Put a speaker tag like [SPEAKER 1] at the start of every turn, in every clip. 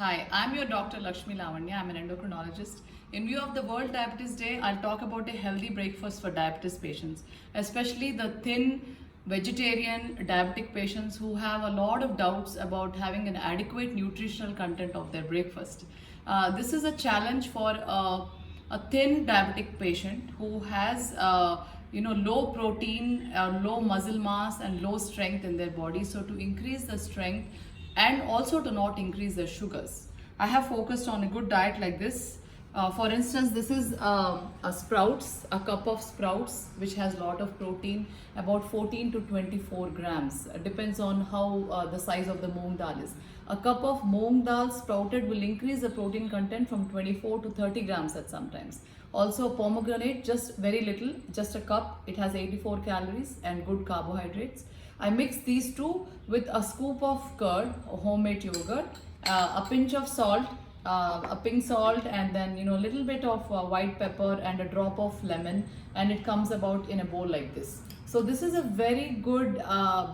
[SPEAKER 1] Hi, I'm your Dr. Lakshmi Lavanya. I'm an endocrinologist. In view of the World Diabetes Day, I'll talk about a healthy breakfast for diabetes patients, especially the thin vegetarian diabetic patients who have a lot of doubts about having an adequate nutritional content of their breakfast. This is a challenge for a thin diabetic patient who has low protein, low muscle mass and low strength in their body. So to increase the strength and also to not increase the sugars, I have focused on a good diet like this. For instance, this is a sprouts, a cup of sprouts which has a lot of protein, about 14 to 24 grams. Depends on how the size of the moong dal is. A cup of moong dal sprouted will increase the protein content from 24 to 30 grams at sometimes. Also pomegranate, just very little, just a cup. It has 84 calories and good carbohydrates. I mix these two with a scoop of curd, homemade yogurt, a pinch of salt, a pink salt, and then a little bit of white pepper and a drop of lemon, and it comes about in a bowl like this. So this is a very good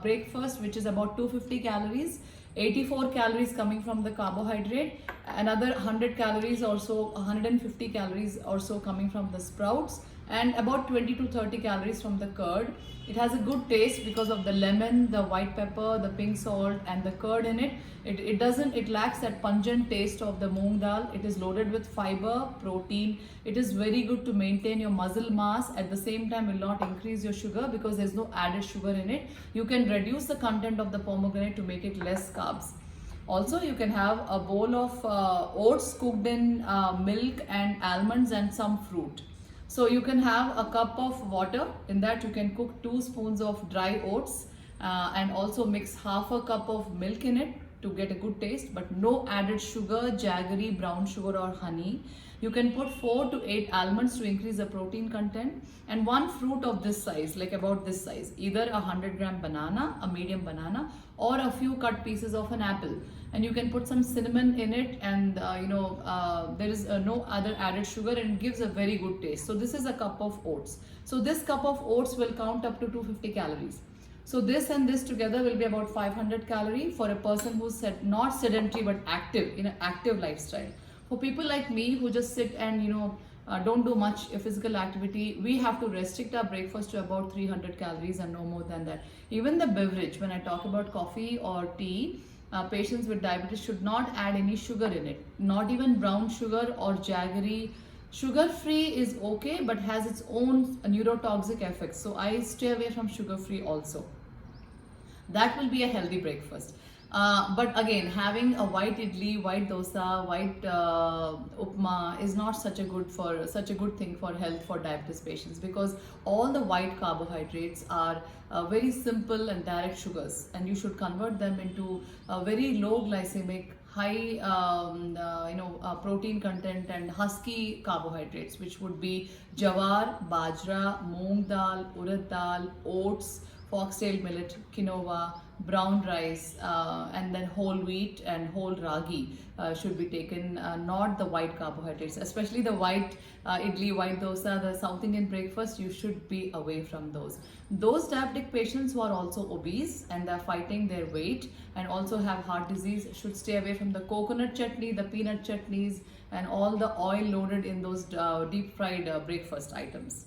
[SPEAKER 1] breakfast, which is about 250 calories. 84 calories coming from the carbohydrate, another 100 calories or so, 150 calories or so coming from the sprouts, and about 20 to 30 calories from the curd. It has a good taste because of the lemon, the white pepper, the pink salt and the curd in it. It lacks that pungent taste of the moong dal. It is loaded with fiber, protein. It is very good to maintain your muscle mass. At the same time, will not increase your sugar because there's no added sugar in it. You can reduce the content of the pomegranate to make it less carbs. Also, you can have a bowl of oats cooked in milk and almonds and some fruit. So you can have a cup of water. In that you can cook 2 spoons of dry oats and also mix half a cup of milk in it to get a good taste, but no added sugar, jaggery, brown sugar or honey. You can put 4 to 8 almonds to increase the protein content, and one fruit of this size, like about this size, either a 100-gram banana, a medium banana, or a few cut pieces of an apple. And you can put some cinnamon in it, and there is no other added sugar, and it gives a very good taste. So this is a cup of oats. So this cup of oats will count up to 250 calories. So this and this together will be about 500 calorie for a person who's not sedentary but active, in an active lifestyle. For people like me who just sit and don't do much physical activity, we have to restrict our breakfast to about 300 calories and no more than that. Even the beverage, when I talk about coffee or tea, patients with diabetes should not add any sugar in it, not even brown sugar or jaggery. Sugar free is okay but has its own neurotoxic effects, so I stay away from sugar free also. That will be a healthy breakfast. But again, having a white idli, white dosa, white upma is not such a good thing for health for diabetes patients, because all the white carbohydrates are very simple and direct sugars, and you should convert them into very low glycemic, high protein content and husky carbohydrates, which would be jawar, bajra, moong dal, urad dal, oats, foxtail millet, quinoa, brown rice, and then whole wheat and whole ragi should be taken, not the white carbohydrates, especially the white idli, white dosa, the South Indian breakfast. You should be away from those. Those diabetic patients who are also obese and they're fighting their weight and also have heart disease should stay away from the coconut chutney, the peanut chutneys, and all the oil loaded in those deep fried breakfast items.